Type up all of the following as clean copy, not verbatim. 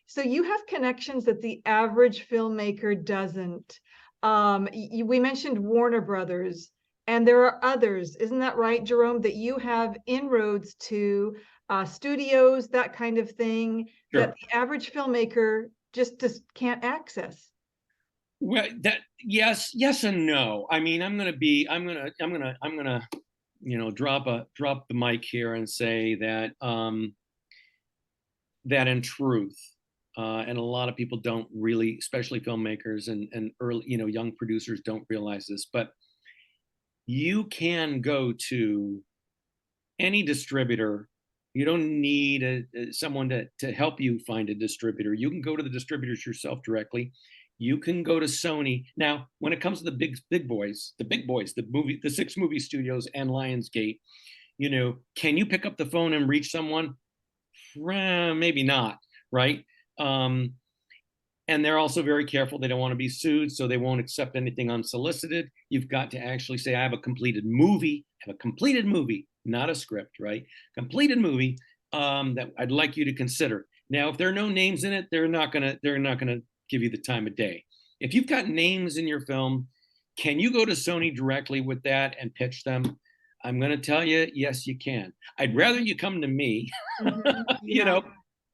So you have connections that the average filmmaker doesn't. We mentioned Warner Brothers, and there are others. Isn't that right, Jerome, that you have inroads to studios, that kind of thing, Sure. that the average filmmaker just can't access? Well, that yes and no. I mean, I'm gonna, drop the mic here and say that that in truth, and a lot of people don't really, especially filmmakers and early, young producers don't realize this, but you can go to any distributor. You don't need someone to help you find a distributor. You can go to the distributors yourself directly. You can go to Sony. Now, when it comes to the big boys, the 6 movie studios and Lionsgate, can you pick up the phone and reach someone? Maybe not, right? Um, and they're also very careful. They don't want to be sued, so they won't accept anything unsolicited. You've got to actually say, I have a completed movie, not a script, right? Completed movie that I'd like you to consider. Now, if there are no names in it, they're not gonna give you the time of day. If you've got names in your film, can you go to Sony directly with that and pitch them? I'm going to tell you, yes, you can. I'd rather you come to me, Yeah.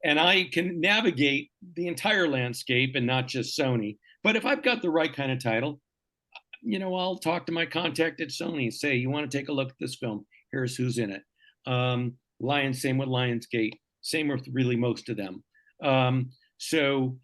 and I can navigate the entire landscape and not just Sony. But if I've got the right kind of title, I'll talk to my contact at Sony and say, you want to take a look at this film? Here's who's in it. Same with Lionsgate, same with really most of them. So,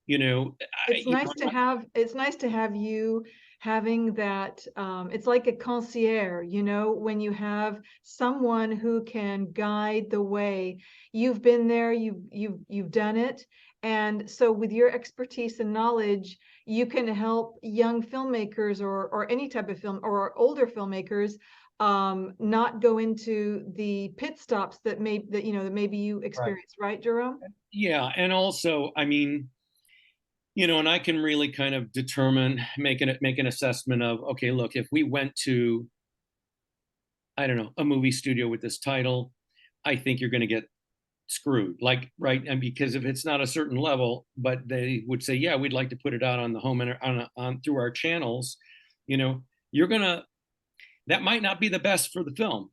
It's nice to have you having that. It's like a concierge, when you have someone who can guide the way. You've been there, you've done it, and so with your expertise and knowledge, you can help young filmmakers or any type of film or older filmmakers not go into the pit stops that maybe you right. experience, right, Jerome? Yeah, and also, I mean, and I can really kind of make an assessment of, okay, look, if we went to, I don't know, a movie studio with this title, I think you're going to get screwed. Like, right? And because if it's not a certain level, but they would say, yeah, we'd like to put it out on the home and on through our channels, you're gonna that might not be the best for the film.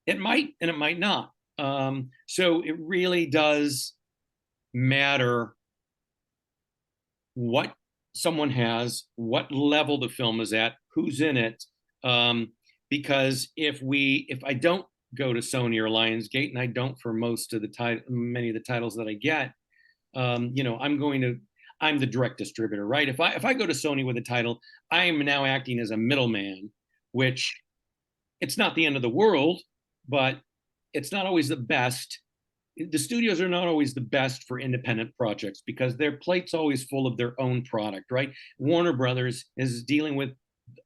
It might, and it might not. So it really does matter what someone has, what level the film is at, who's in it. Because if I don't go to Sony or Lionsgate, and I don't for many of the titles that I get, I'm the direct distributor, right? If I go to Sony with a title, I am now acting as a middleman, which it's not the end of the world, but it's not always the best. The studios are not always the best for independent projects because their plate's always full of their own product, right? Warner Brothers is dealing with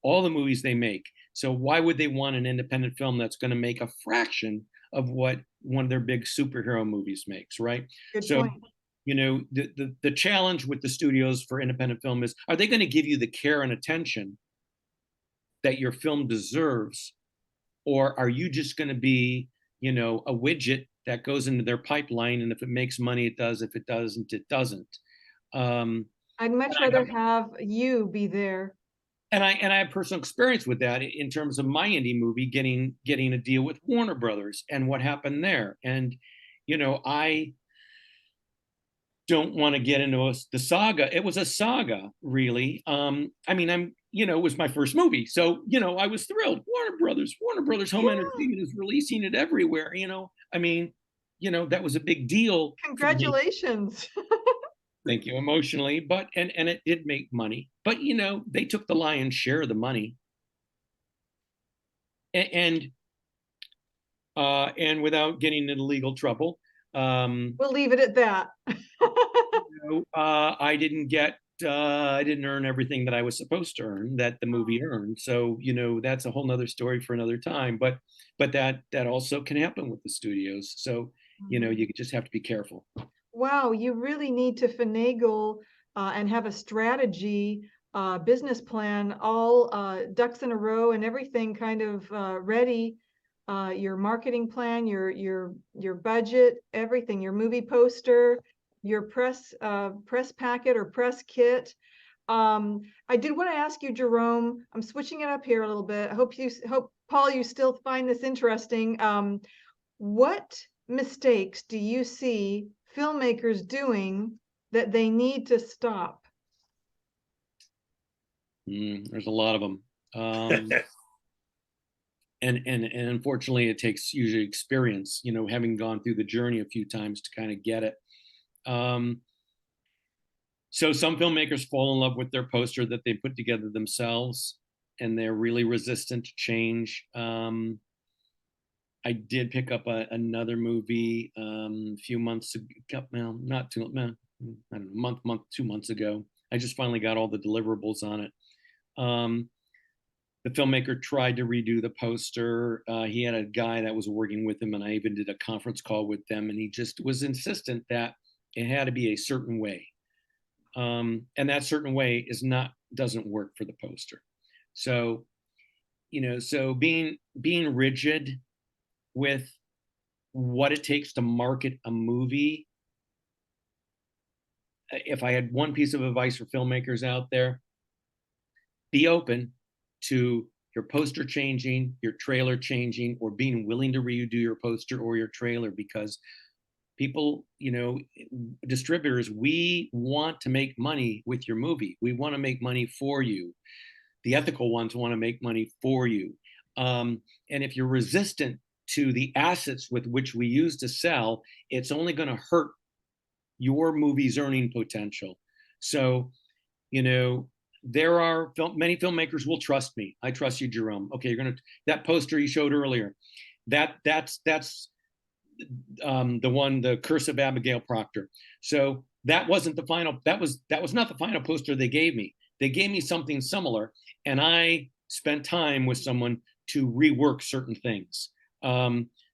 all the movies they make. So why would they want an independent film that's going to make a fraction of what one of their big superhero movies makes, right? Good So, point. the challenge with the studios for independent film is, are they going to give you the care and attention that your film deserves? Or are you just going to be, a widget that goes into their pipeline, and if it makes money, it does. If it doesn't, it doesn't. I'd much rather have you be there. And I have personal experience with that in terms of my indie movie getting a deal with Warner Brothers and what happened there. And I don't want to get into the saga. It was a saga, really. I mean, it was my first movie, so I was thrilled. Warner Brothers Home Entertainment is releasing it everywhere. I mean, that was a big deal for me. Congratulations. Thank you, emotionally, but and it did make money, but they took the lion's share of the money, and and without getting into legal trouble, We'll leave it at that. I didn't get I didn't earn everything that I was supposed to earn that the movie earned. So, that's a whole nother story for another time. But that also can happen with the studios. So, Mhm. you just have to be careful. Wow, you really need to finagle and have a strategy, business plan, all ducks in a row and everything kind of ready. Your marketing plan, your budget, everything, your movie poster, your press packet or press kit. I did want to ask you, Jerome. I'm switching it up here a little bit. I hope Paul, you still find this interesting. What mistakes do you see filmmakers doing that they need to stop? There's a lot of them. And unfortunately, it takes usually experience, having gone through the journey a few times to kind of get it. So some filmmakers fall in love with their poster that they put together themselves, and they're really resistant to change. I did pick up another movie a few months ago. Well, not too, well, I don't know, month, 2 months ago. I just finally got all the deliverables on it. The filmmaker tried to redo the poster. He had a guy that was working with him, and I even did a conference call with them, and he just was insistent that it had to be a certain way. And that certain way doesn't work for the poster. So, so being rigid with what it takes to market a movie. If I had one piece of advice for filmmakers out there, be open to your poster changing, your trailer changing, or being willing to redo your poster or your trailer, because people, distributors, we want to make money with your movie. We want to make money for you. The ethical ones want to make money for you. And if you're resistant to the assets with which we use to sell, it's only going to hurt your movie's earning potential. So, there are many filmmakers will trust me. I trust you, Jerome. Okay, that poster you showed earlier. That's the one, the Curse of Abigail Proctor. So that wasn't the final. That was not the final poster they gave me. They gave me something similar, and I spent time with someone to rework certain things,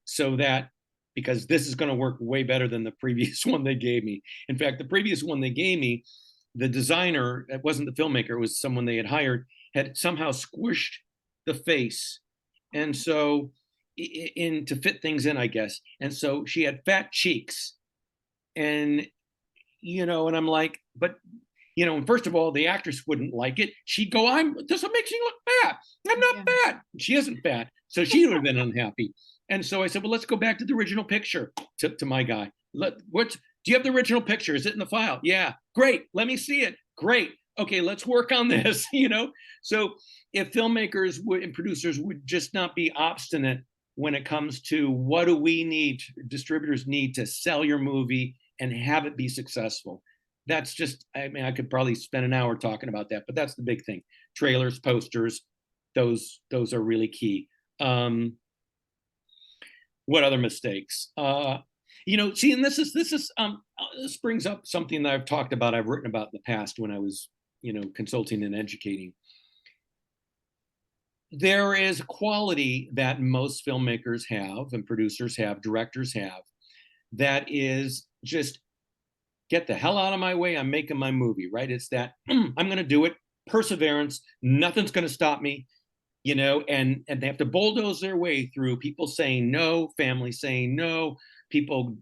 so that, because this is going to work way better than the previous one they gave me. In fact, the previous one they gave me, the designer, it wasn't the filmmaker, it was someone they had hired, had somehow squished the face. And so, to fit things in, I guess. And so she had fat cheeks. And, and I'm like, but, first of all, the actress wouldn't like it. She'd go, this makes you look fat. I'm not fat. She isn't fat. So she would have been unhappy. And so I said, well, let's go back to the original picture, to my guy. Do you have the original picture? Is it in the file? Yeah. Great. Let me see it. Great. Okay, let's work on this, So if filmmakers and producers would just not be obstinate when it comes to what do we need, distributors need to sell your movie and have it be successful. That's just, I could probably spend an hour talking about that, but that's the big thing. Trailers, posters, those are really key. What other mistakes? See, and this brings up something that I've written about in the past when I was, consulting and educating. There is a quality that most filmmakers have and producers have, directors have, that is just, get the hell out of my way, I'm making my movie, right? It's that, I'm going to do it, perseverance, nothing's going to stop me, and they have to bulldoze their way through people saying no, family saying no, people,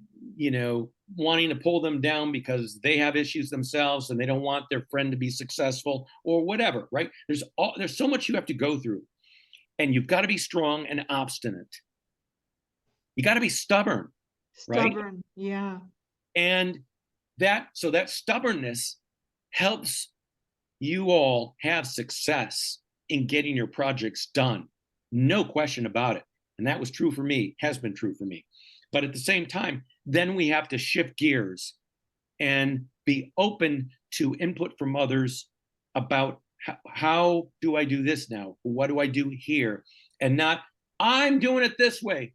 wanting to pull them down because they have issues themselves and they don't want their friend to be successful or whatever, right? There's so much you have to go through, and you've got to be strong and obstinate. You got to be stubborn, right? Stubborn, yeah. And that stubbornness helps you all have success in getting your projects done. No question about it. And that was true for me, has been true for me. But at the same time, then we have to shift gears and be open to input from others about how do I do this now? What do I do here? And not, I'm doing it this way.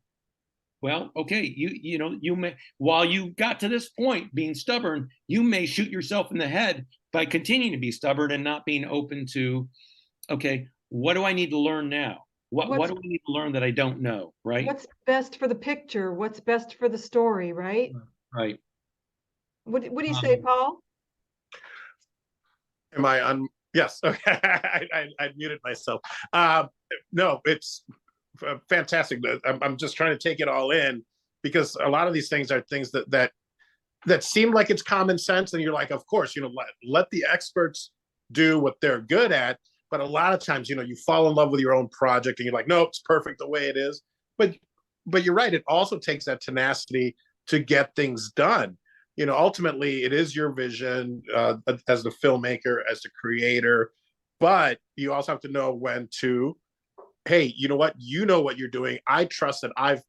Well, okay, you may, while you got to this point being stubborn, you may shoot yourself in the head by continuing to be stubborn and not being open to, okay, what do I need to learn now? What What's do I need to learn that I don't know? Right. what's best for the picture? What's best for the story, right? Right. What do you say, Paul? Am I on? Yes. Okay. I muted myself. No, it's fantastic. I'm just trying to take it all in, because a lot of these things are things that seem like it's common sense, and you're like, of course, let the experts do what they're good at. But a lot of times, you fall in love with your own project, and you're like, no, it's perfect the way it is. But you're right. It also takes that tenacity to get things done. Ultimately, it is your vision, as the filmmaker, as the creator, but you also have to know when to, hey, you know what you're doing. I trust that I've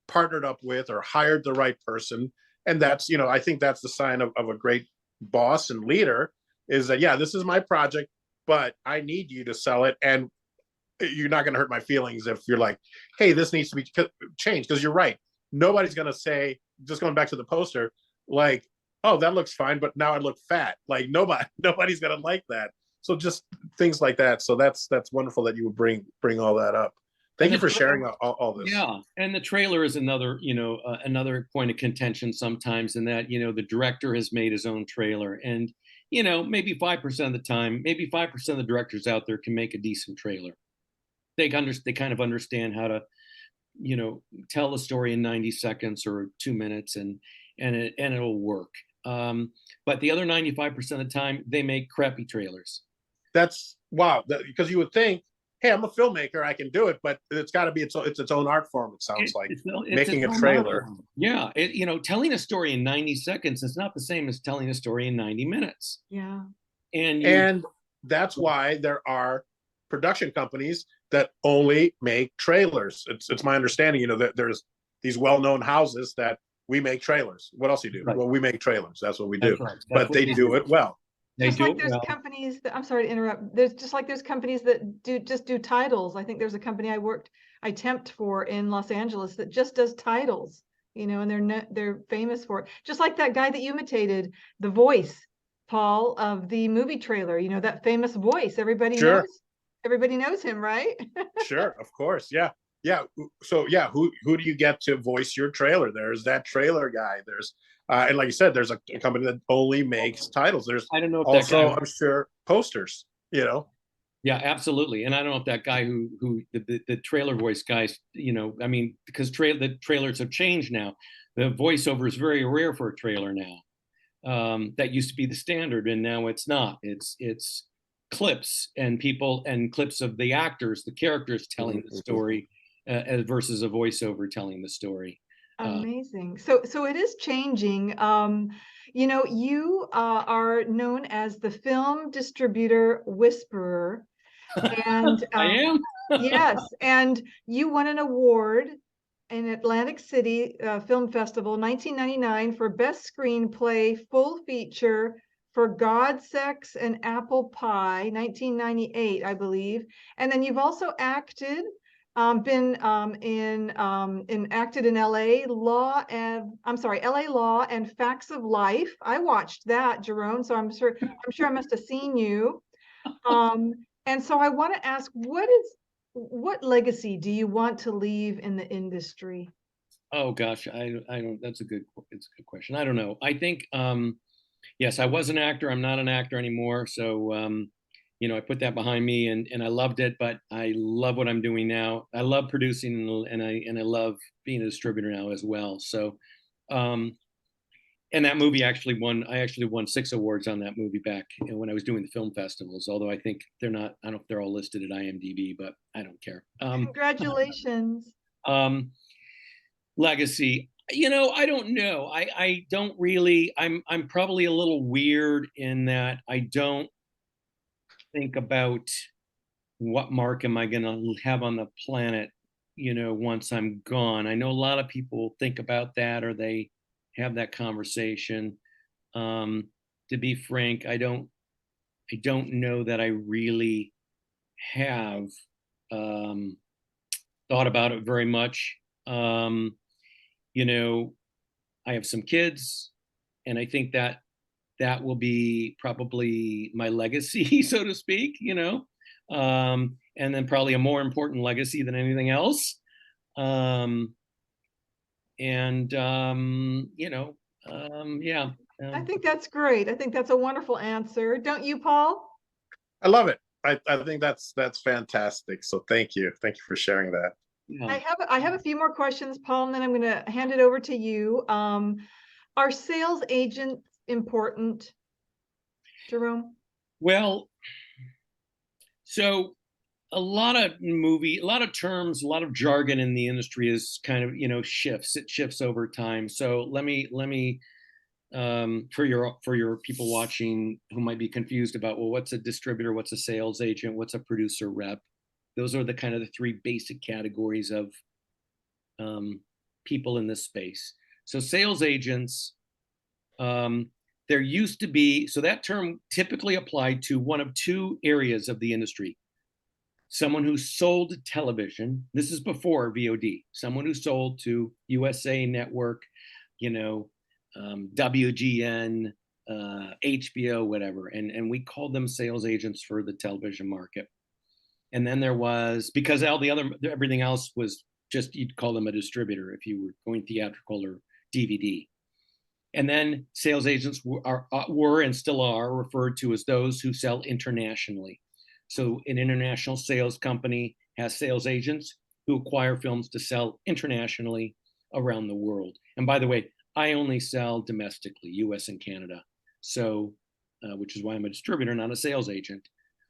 partnered up with or hired the right person. And that's, I think that's the sign of a great boss and leader, is that, yeah, this is my project, but I need you to sell it. And you're not going to hurt my feelings if you're like, hey, this needs to be changed. Because you're right. Nobody's going to say, just going back to the poster, like, oh, that looks fine, but now I look fat. Like, nobody's going to like that. So just things like that. So that's wonderful that you would bring all that up. Thank you for sharing all this. Yeah, and the trailer is another, another point of contention sometimes, in that, the director has made his own trailer, and maybe 5% of the time, maybe 5% of the directors out there can make a decent trailer. They kind of understand how to, tell the story in 90 seconds or 2 minutes, and it'll work. But the other 95% of the time, they make crappy trailers. That's wow, because you would think, hey, I'm a filmmaker, I can do it, but it's got to be its own art form. It sounds like making a trailer. Yeah, telling a story in 90 seconds is not the same as telling a story in 90 minutes. Yeah, and that's why there are production companies that only make trailers. It's my understanding, that there's these well-known houses that we make trailers. What else do you do? Right. Well, we make trailers. That's what we do. Right. But they do it well. Just like there's companies that, I'm sorry to interrupt. There's companies that do titles. I think there's a company I temped for in Los Angeles that just does titles, and they're famous for it. Just like that guy that you imitated, the voice, Paul, of the movie trailer, that famous voice. Everybody knows him, right? Sure, of course. Yeah. Yeah. So yeah, who do you get to voice your trailer? There's that trailer guy. There's and like you said, there's a company that only makes titles. There's I don't know if also, I'm sure, posters, Yeah, absolutely. And I don't know if that guy who the trailer voice guys, I mean, because the trailers have changed now. The voiceover is very rare for a trailer now. That used to be the standard, and now it's not. It's clips and clips of the actors, the characters telling the story, versus a voiceover telling the story. Amazing. So it is changing. You are known as the film distributor whisperer, and I am. yes, and you won an award in Atlantic City Film Festival 1999 for Best Screenplay Full Feature for God, Sex, and Apple Pie, 1998, I believe. And then you've also acted. Been acted in LA Law and Facts of Life. I watched that, Jerome, so I'm sure I must have seen you. And so I want to ask, what legacy do you want to leave in the industry? Oh gosh, I don't. It's a good question. I don't know. I think yes, I was an actor. I'm not an actor anymore. So I put that behind me, and I loved it. But I love what I'm doing now. I love producing, and I love being a distributor now as well. So, and that movie actually won. I actually won 6 awards on that movie back when I was doing the film festivals. Although I think they're not. I don't know if they're all listed at IMDb, but I don't care. Congratulations. Legacy. I don't know. I don't really. I'm probably a little weird in that I don't think about what mark am I going to have on the planet, once I'm gone. I know a lot of people think about that, or they have that conversation. To be frank, I don't know that I really have thought about it very much. I have some kids, and I think that that will be probably my legacy, so to speak, and then probably a more important legacy than anything else. Yeah. I think that's great. I think that's a wonderful answer. Don't you, Paul? I love it. I think that's fantastic. So thank you for sharing that. Yeah. I have a few more questions, Paul, and then I'm going to hand it over to you. Are sales agents important, Jerome? Well, so a lot of terms, a lot of jargon in the industry is kind of, shifts. It shifts over time. So let me for your people watching who might be confused about, well, what's a distributor, what's a sales agent, what's a producer rep? Those are the kind of the three basic categories of people in this space. So sales agents, there used to be, so that term typically applied to one of two areas of the industry. Someone who sold television. This is before VOD. Someone who sold to USA Network, WGN, HBO, whatever. And we called them sales agents for the television market. And then there was, because everything else was just, you'd call them a distributor if you were going theatrical or DVD. And then sales agents were and still are referred to as those who sell internationally. So an international sales company has sales agents who acquire films to sell internationally around the world. And by the way, I only sell domestically, US and Canada. So, which is why I'm a distributor, not a sales agent.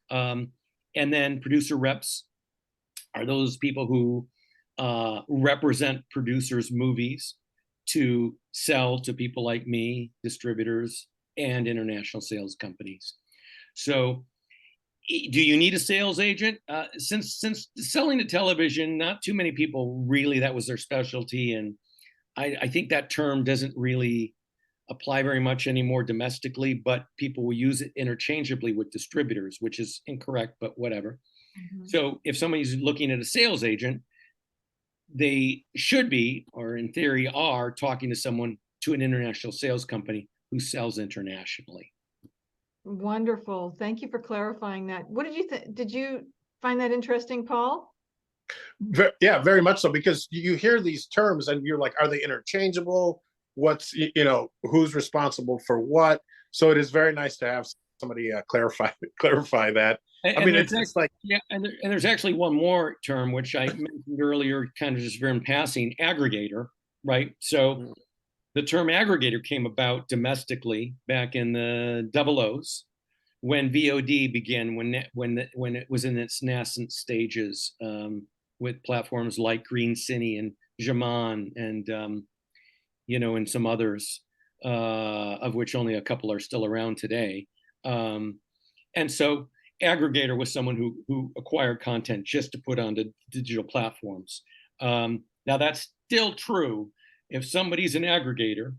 And then producer reps are those people who represent producers' movies to sell to people like me, distributors, and international sales companies. So do you need a sales agent? Since selling to television, not too many people really, that was their specialty. And I think that term doesn't really apply very much anymore domestically, but people will use it interchangeably with distributors, which is incorrect, but whatever. Mm-hmm. So if somebody's looking at a sales agent, they should be, or in theory are, talking to an international sales company who sells internationally. Wonderful. Thank you for clarifying that. What did you think? Did you find that interesting, Paul? Yeah, very much so, because you hear these terms and you're like, are they interchangeable? What's, who's responsible for what? So it is very nice to have somebody clarify that. I mean, it's like, yeah, and there's actually one more term which I mentioned earlier, kind of just very in passing, aggregator, right? So the term aggregator came about domestically back in the 00s when VOD began, when it was in its nascent stages, with platforms like Green Cine and Jaman and and some others, of which only a couple are still around today. And so aggregator was someone who acquired content just to put onto digital platforms. Now that's still true. If somebody's an aggregator,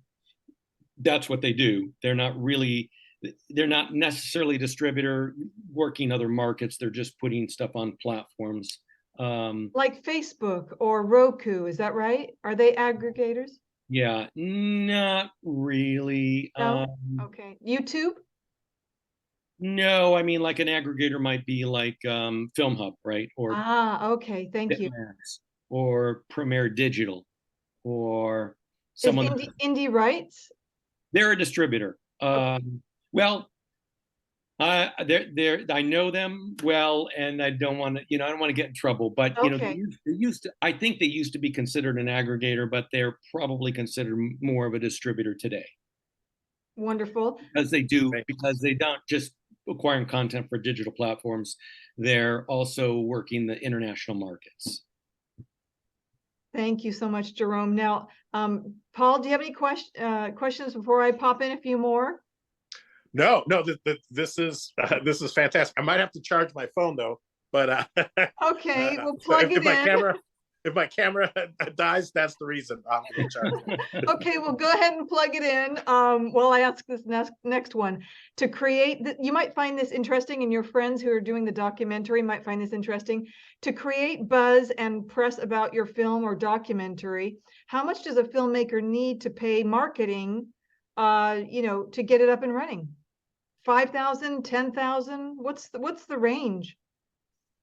that's what they do. They're not necessarily distributor working other markets. They're just putting stuff on platforms. Like Facebook or Roku, is that right? Are they aggregators? Yeah, not really. No? Okay. YouTube? No, I mean, like an aggregator might be like Film Hub, right? Or okay, thank you. Or Premiere Digital, or someone. Is Indie Rights? They're a distributor. Okay. Well, I know them well, and I don't want to, I don't want to get in trouble. But okay. they used to. I think they used to be considered an aggregator, but they're probably considered more of a distributor today. Wonderful. Because they don't just acquiring content for digital platforms. They're also working the international markets. Thank you so much, Jerome. Now, Paul, do you have any questions before I pop in a few more? No, this is fantastic. I might have to charge my phone though, but okay, we'll plug it in. If my camera dies, that's the reason. I'm going to charge it. Okay, well, go ahead and plug it in while I ask this next one. To create, you might find this interesting, and your friends who are doing the documentary might find this interesting. To create buzz and press about your film or documentary, how much does a filmmaker need to pay marketing to get it up and running? 5,000, 10,000? What's the range?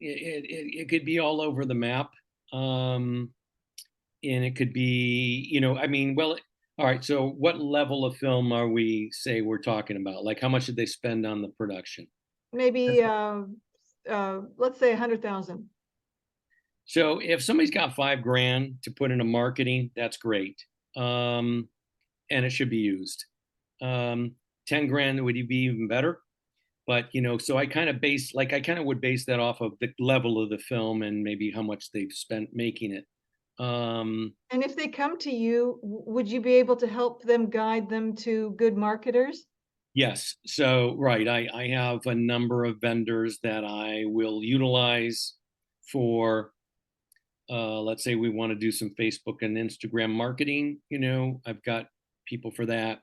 It could be all over the map. And it could be, I mean, well, all right. So what level of film are we're talking about? Like how much did they spend on the production? Maybe let's say 100,000. So if somebody's got $5,000 to put into marketing, that's great. And it should be used. 10,000 would be even better. But, so I kind of would base that off of the level of the film and maybe how much they've spent making it. And if they come to you, would you be able to help them, guide them to good marketers? Yes. So, right. I have a number of vendors that I will utilize for, let's say we want to do some Facebook and Instagram marketing. I've got people for that.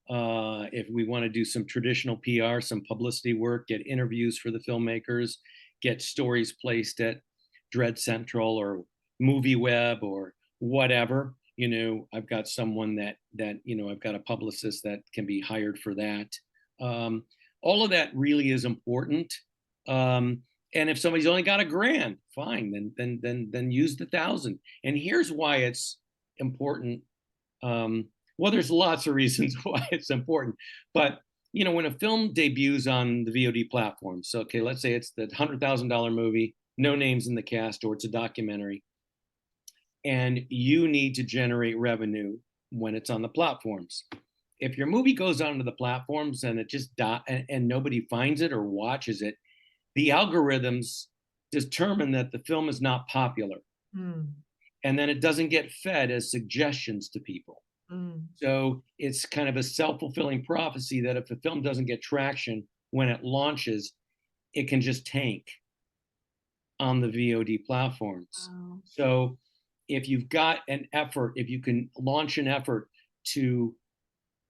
If we want to do some traditional PR, some publicity work, get interviews for the filmmakers, get stories placed at Dread Central or Movie Web or whatever, I've got someone that I've got a publicist that can be hired for that. All of that really is important. And if somebody's only got $1,000, fine, then use the 1,000. And here's why it's important. Well, there's lots of reasons why it's important, but when a film debuts on the VOD platforms, so okay, let's say it's the $100,000 movie, no names in the cast, or it's a documentary, and you need to generate revenue when it's on the platforms. If your movie goes onto the platforms and it just and nobody finds it or watches it, the algorithms determine that the film is not popular, and then it doesn't get fed as suggestions to people. So it's kind of a self-fulfilling prophecy that if a film doesn't get traction when it launches, it can just tank on the VOD platforms. Wow. So if you've got an effort, if you can launch an effort to,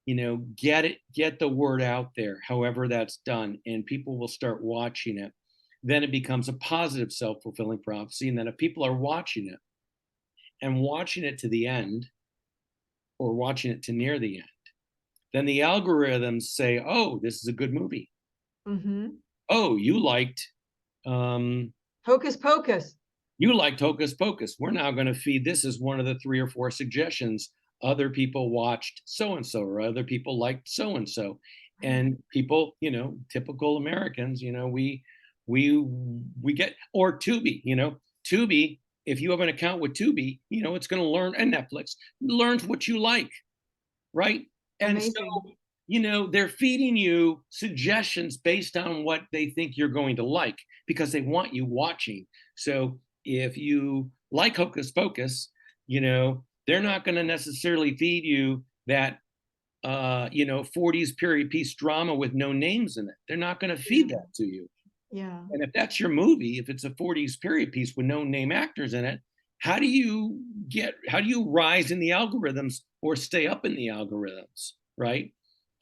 get the word out there, however that's done, and people will start watching it, then it becomes a positive self-fulfilling prophecy. And then if people are watching it and watching it to the end, or watching it to near the end, then the algorithms say, oh, this is a good movie. Oh, you liked Hocus Pocus. You liked Hocus Pocus. We're now going to feed this as one of the 3 or 4 suggestions. Other people watched so-and-so, or other people liked so-and-so. And people, typical Americans, we get, or Tubi, Tubi, if you have an account with Tubi, it's going to learn, and Netflix learns what you like, right? And amazing. So, they're feeding you suggestions based on what they think you're going to like because they want you watching. So if you like Hocus Pocus, they're not going to necessarily feed you that, 40s period piece drama with no names in it. They're not going to feed that to you. Yeah. And if that's your movie, if it's a 40s period piece with no name actors in it, how do you rise in the algorithms or stay up in the algorithms, right?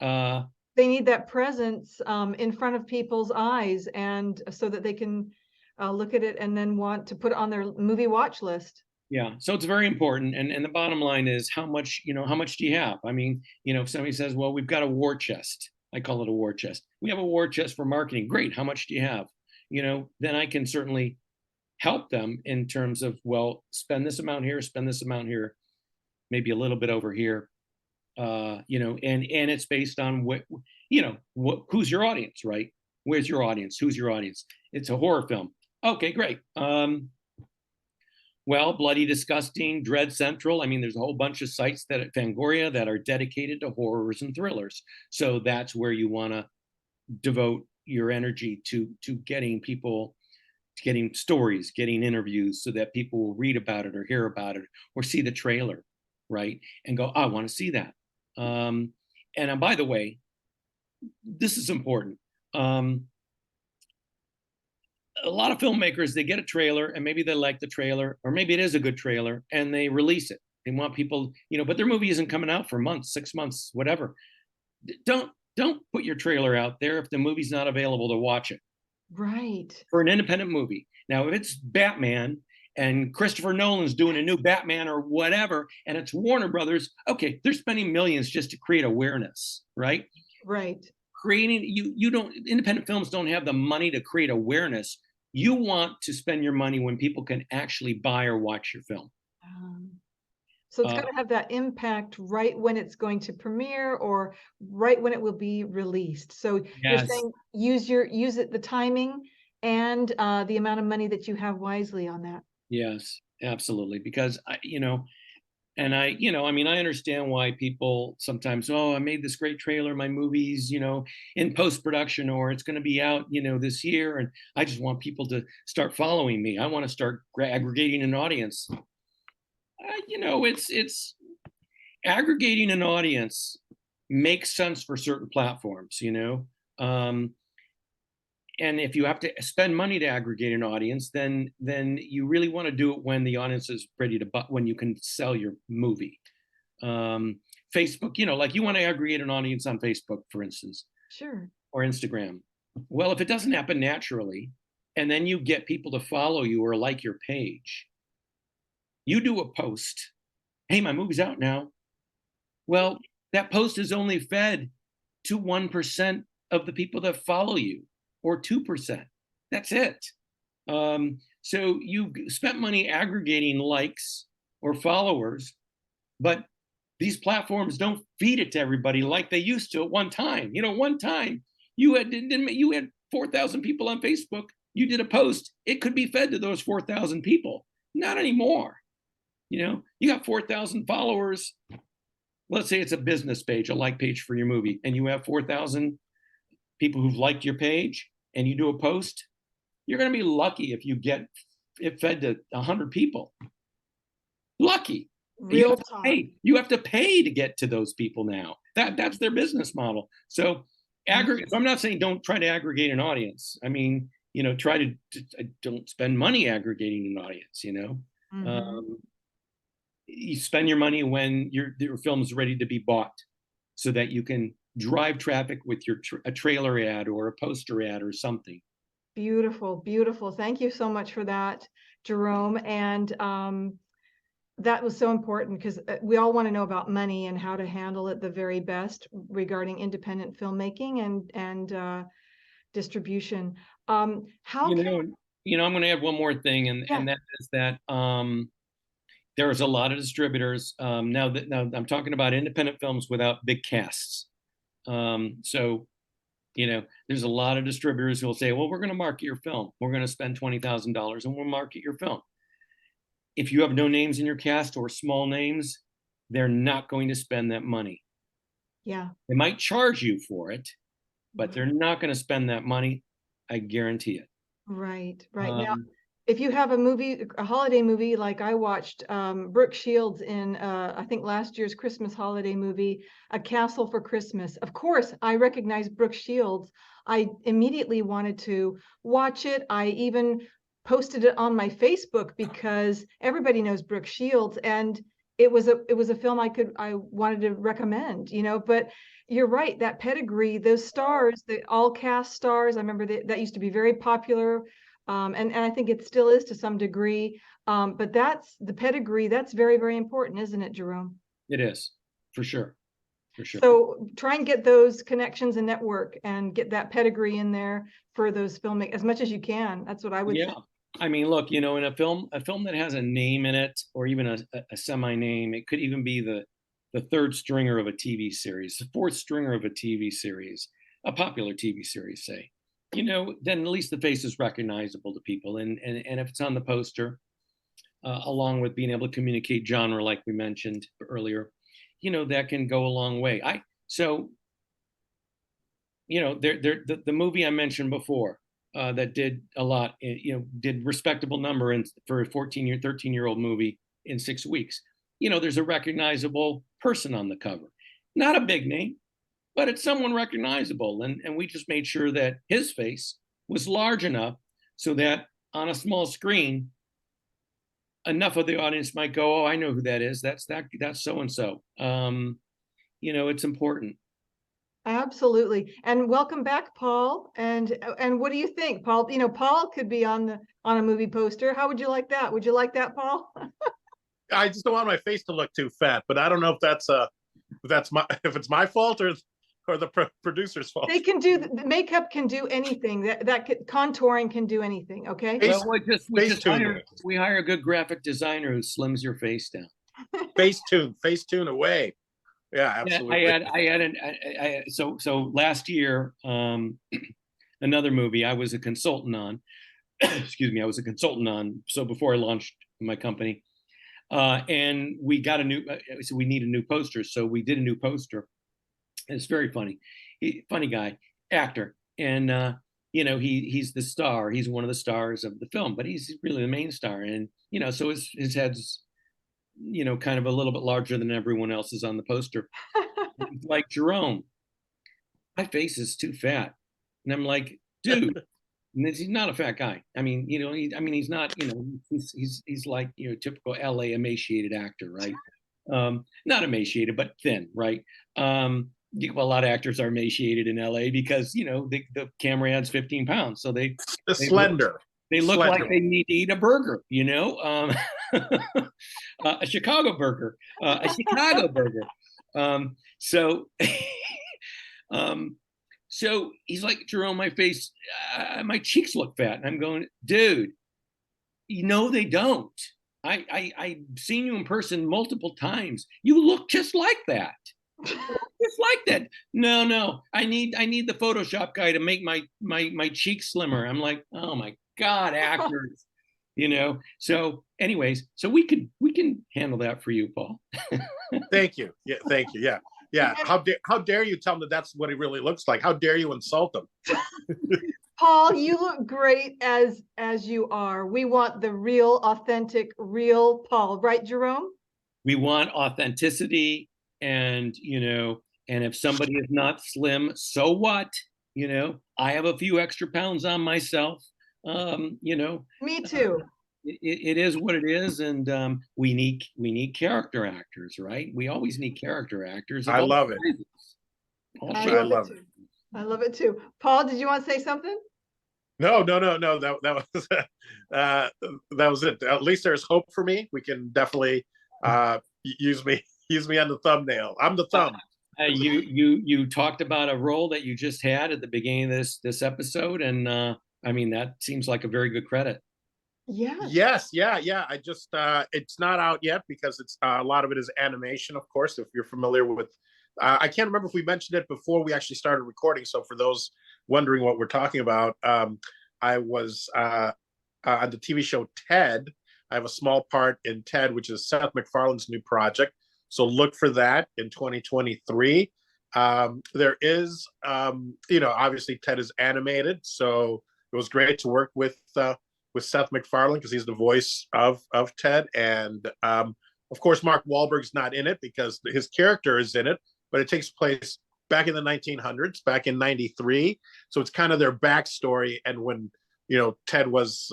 They need that presence in front of people's eyes, and so that they can look at it and then want to put it on their movie watch list. Yeah, so it's very important. And the bottom line is how much do you have? I mean, if somebody says, well, we've got a war chest, I call it a war chest. We have a war chest for marketing. Great. How much do you have? Then I can certainly help them in terms of, well, spend this amount here, spend this amount here, maybe a little bit over here. And it's based on who's your audience, right? Where's your audience? Who's your audience? It's a horror film. Okay, great. Well, Bloody Disgusting, Dread Central. I mean, there's a whole bunch of sites that at Fangoria that are dedicated to horrors and thrillers. So that's where you want to devote your energy to getting people, getting stories, getting interviews, so that people will read about it or hear about it or see the trailer, right? And go, I want to see that. And by the way, this is important. A lot of filmmakers, they get a trailer and maybe they like the trailer, or maybe it is a good trailer, and they release it. They want people, but their movie isn't coming out for months, 6 months, whatever. Don't put your trailer out there if the movie's not available to watch it. Right. For an independent movie. Now, if it's Batman and Christopher Nolan's doing a new Batman or whatever, and it's Warner Brothers. Okay, they're spending millions just to create awareness, right? Right. Creating you don't independent films don't have the money to create awareness. You want to spend your money when people can actually buy or watch your film. So it's got to have that impact right when it's going to premiere or right when it will be released. So you're saying use it the timing and the amount of money that you have wisely on that. Yes, absolutely. Because I mean, I understand why people sometimes, oh, I made this great trailer, my movie's, in post-production, or it's going to be out, this year, and I just want people to start following me. I want to start aggregating an audience. It's aggregating an audience makes sense for certain platforms, and if you have to spend money to aggregate an audience, then you really want to do it when the audience is ready to when you can sell your movie. Facebook, like you want to aggregate an audience on Facebook, for instance, sure, or Instagram. Well, if it doesn't happen naturally, and then you get people to follow you or like your page, you do a post, hey, my movie's out now. Well, that post is only fed to 1% of the people that follow you, or 2%. That's it. So you spent money aggregating likes or followers, but these platforms don't feed it to everybody like they used to at one time. One time you had 4,000 people on Facebook. You did a post. It could be fed to those 4,000 people. Not anymore. You got 4,000 followers. Let's say it's a business page, a like page for your movie, and you have 4,000 people who've liked your page, and you do a post. You're going to be lucky if you get it fed to 100 people. Lucky. Real time. You have to pay to get to those people now. That's their business model. So aggregate. So I'm not saying don't try to aggregate an audience. I mean, try to don't spend money aggregating an audience. You spend your money when your film is ready to be bought, so that you can drive traffic with a trailer ad or a poster ad or something. Beautiful, beautiful. Thank you so much for that, Jerome. And that was so important because we all want to know about money and how to handle it the very best regarding independent filmmaking and distribution. I'm going to add one more thing, and that is that there's a lot of distributors now I'm talking about independent films without big casts. So there's a lot of distributors who will say, well, we're going to market your film. We're going to spend $20,000 and we'll market your film. If you have no names in your cast or small names, they're not going to spend that money. Yeah. They might charge you for it, but they're not going to spend that money. I guarantee it. Right. Now, if you have a holiday movie, like I watched Brooke Shields in, I think last year's Christmas holiday movie, A Castle for Christmas. Of course, I recognize Brooke Shields. I immediately wanted to watch it. I even posted it on my Facebook because everybody knows Brooke Shields, and it was a film I wanted to recommend, but you're right, that pedigree, those stars, the all cast stars, I remember that used to be very popular. And I think it still is to some degree. But that's the pedigree. That's very, very important, isn't it, Jerome? It is, for sure. For sure. So try and get those connections and network and get that pedigree in there for those filmmakers as much as you can. That's what I would say. I mean, look, in a film that has a name in it, or even a semi-name, it could even be the third stringer of a TV series, the fourth stringer of a TV series, a popular TV series, say. Then at least the face is recognizable to people. And if it's on the poster, along with being able to communicate genre, like we mentioned earlier, that can go a long way. The movie I mentioned before that did a lot, did respectable number for a 13-year-old movie in 6 weeks. There's a recognizable person on the cover, not a big name, but it's someone recognizable. And we just made sure that his face was large enough so that on a small screen, enough of the audience might go, oh, I know who that is. That's so-and-so. It's important. Absolutely. And welcome back, Paul. And what do you think, Paul? You know, Paul could be on a movie poster. How would you like that? Would you like that, Paul? I just don't want my face to look too fat, but I don't know if if it's my fault or the producer's fault. They can do the makeup can do anything. Contouring can do anything. Okay. Well, we hire a good graphic designer who slims your face down. Facetune away. Yeah, absolutely. So last year, another movie I was a consultant on. Excuse me, I was a consultant on. So before I launched my company, and we got so we need a new poster. So we did a new poster. It's very funny, funny guy, actor, and he's the star. He's one of the stars of the film, but he's really the main star. And so his head's kind of a little bit larger than everyone else's on the poster. Like, Jerome, my face is too fat, and I'm like, dude. And he's not a fat guy. I mean, he's not, he's like, typical LA emaciated actor, right? Not emaciated, but thin, right? A lot of actors are emaciated in LA because, the camera adds 15 pounds. So they slender. They look slender. like they need to eat a burger, a Chicago burger, So So he's like, Jerome, my face, my cheeks look fat. And I'm going, dude, they don't. I've seen you in person multiple times. You look just like that. Just like that. No. I need the Photoshop guy to make my cheeks slimmer. I'm like, oh my God, actors. So anyways, so we can handle that for you, Paul. Thank you. Yeah, thank you. Yeah. How dare you tell him that that's what he really looks like? How dare you insult him? Paul, you look great as you are. We want the real, authentic, real Paul, right, Jerome? We want authenticity, and and if somebody is not slim, so what? I have a few extra pounds on myself. Me too. It is what it is, and we need character actors, right? We always need character actors. I love it. I love it. I love it too. Paul, did you want to say something? No. That was that was it. At least there's hope for me. We can definitely use me on the thumbnail. I'm the thumb. You talked about a role that you just had at the beginning of this episode, and I mean, that seems like a very good credit. Yes. Yeah. I just it's not out yet because it's a lot of it is animation, of course. If you're familiar with, I can't remember if we mentioned it before we actually started recording. So for those wondering what we're talking about, I was on the TV show Ted. I have a small part in Ted, which is Seth MacFarlane's new project. So look for that in 2023. There is, obviously Ted is animated, so it was great to work with Seth MacFarlane because he's the voice of Ted, and of course Mark Wahlberg's not in it because his character is in it, but it takes place back in the 1900s, back in '93. So it's kind of their backstory, and when Ted was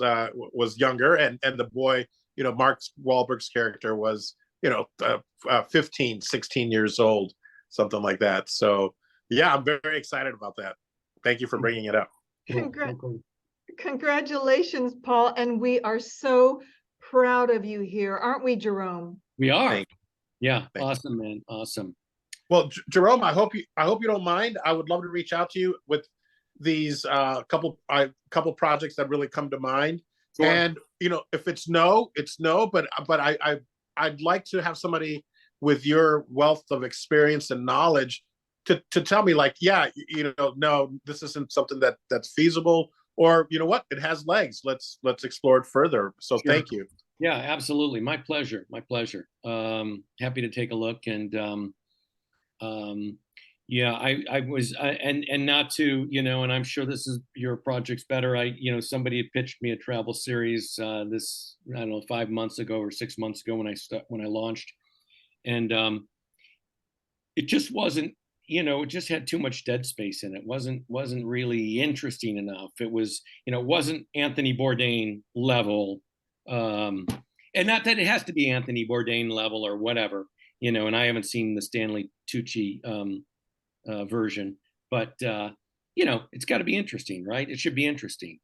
younger, and the boy, Mark Wahlberg's character was 15, 16 years old, something like that. So yeah, I'm very excited about that. Thank you for bringing it up. Congratulations, Paul, and we are so proud of you here, aren't we, Jerome? We are. Yeah, awesome, man, awesome. Well, Jerome, I hope you don't mind. I would love to reach out to you with these couple projects that really come to mind. Sure. And if it's no, it's no. But I'd like to have somebody with your wealth of experience and knowledge to tell me, like, yeah, no, this isn't something that's feasible, or what, it has legs. Let's explore it further. So sure. Thank you. Yeah, absolutely. My pleasure. Happy to take a look. And yeah, I was, and not to, and I'm sure this is your project's better. Somebody had pitched me a travel series, this, I don't know, 5 months ago or 6 months ago when I launched, and it just wasn't, it just had too much dead space in it. Wasn't really interesting enough. It was, it wasn't Anthony Bourdain level, and not that it has to be Anthony Bourdain level or whatever, and I haven't seen the Stanley Tucci version, but you know, it's got to be interesting, right? It should be interesting.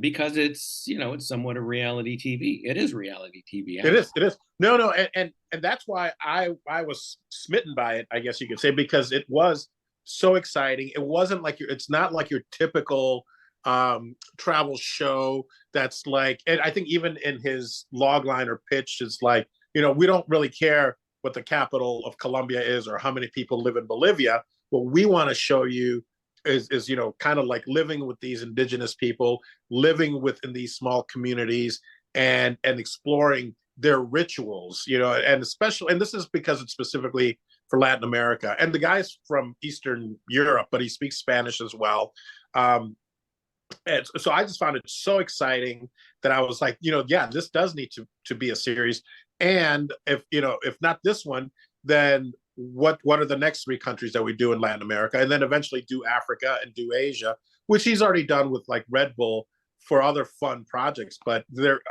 Because it's, you know, it's somewhat a reality TV. It is reality TV. It is. It is. No, no, and that's why I was smitten by it, I guess you could say, because it was so exciting. It wasn't like it's not like your typical travel show that's like, and I think even in his log line or pitch is like, you know, we don't really care what the capital of Colombia is or how many people live in Bolivia. What we want to show you is you know, kind of like living with these indigenous people, living within these small communities, and exploring their rituals, you know, and especially, and this is because it's specifically for Latin America, and the guy's from Eastern Europe, but he speaks Spanish as well. And so I just found it so exciting that I was like, you know, yeah, this does need to be a series. And if, you know, if not this one, then what are the next 3 countries that we do in Latin America, and then eventually do Africa and do Asia, which he's already done with like Red Bull for other fun projects. But there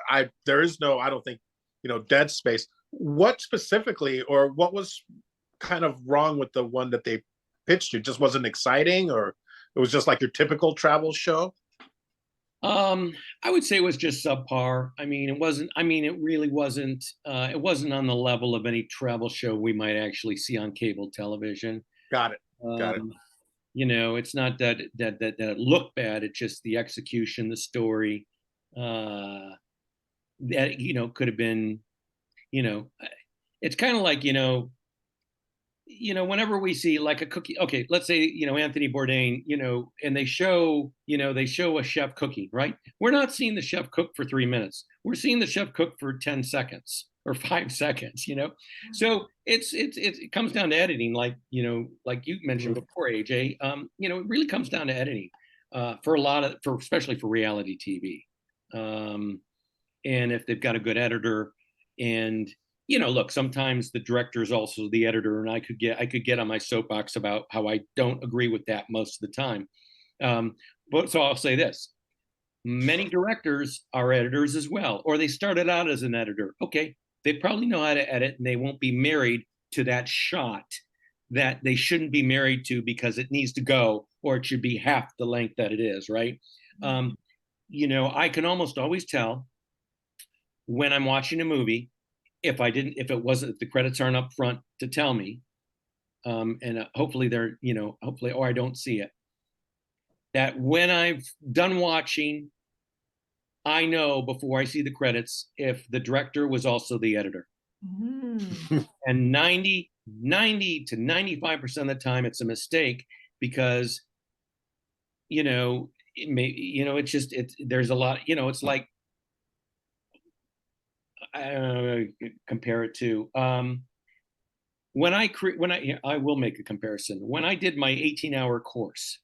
is no, I don't think, you know, dead space. What specifically, or what was kind of wrong with the one that they pitched you? Just wasn't exciting, or it was just like your typical travel show? I would say it was just subpar. I mean, it wasn't, I mean, it really wasn't, it wasn't on the level of any travel show we might actually see on cable television. Got it. Got it. You know, it's not that it looked bad. It's just the execution, the story, that, you know, could have been, you know, it's kind of like, whenever we see like a cookie, okay, let's say, you know, Anthony Bourdain, you know, and they show a chef cooking, right? We're not seeing the chef cook for 3 minutes. We're seeing the chef cook for 10 seconds or 5 seconds, you know? So it comes down to editing, like, you know, like you mentioned before, AJ, you know, it really comes down to editing, especially for reality TV. And if they've got a good editor, and you know, look, sometimes the director is also the editor, and I could get on my soapbox about how I don't agree with that most of the time. But so I'll say this: many directors are editors as well, or they started out as an editor. Okay, they probably know how to edit, and they won't be married to that shot that they shouldn't be married to because it needs to go, or it should be half the length that it is, right? You know, I can almost always tell when I'm watching a movie, if the credits aren't up front to tell me, and hopefully they're, you know, hopefully, or I don't see it, that when I've done watching, I know before I see the credits if the director was also the editor. And 90 to 95% of the time it's a mistake, because, you know, there's a lot, you know, it's like, compare it to I will make a comparison. When I did my 18-hour course,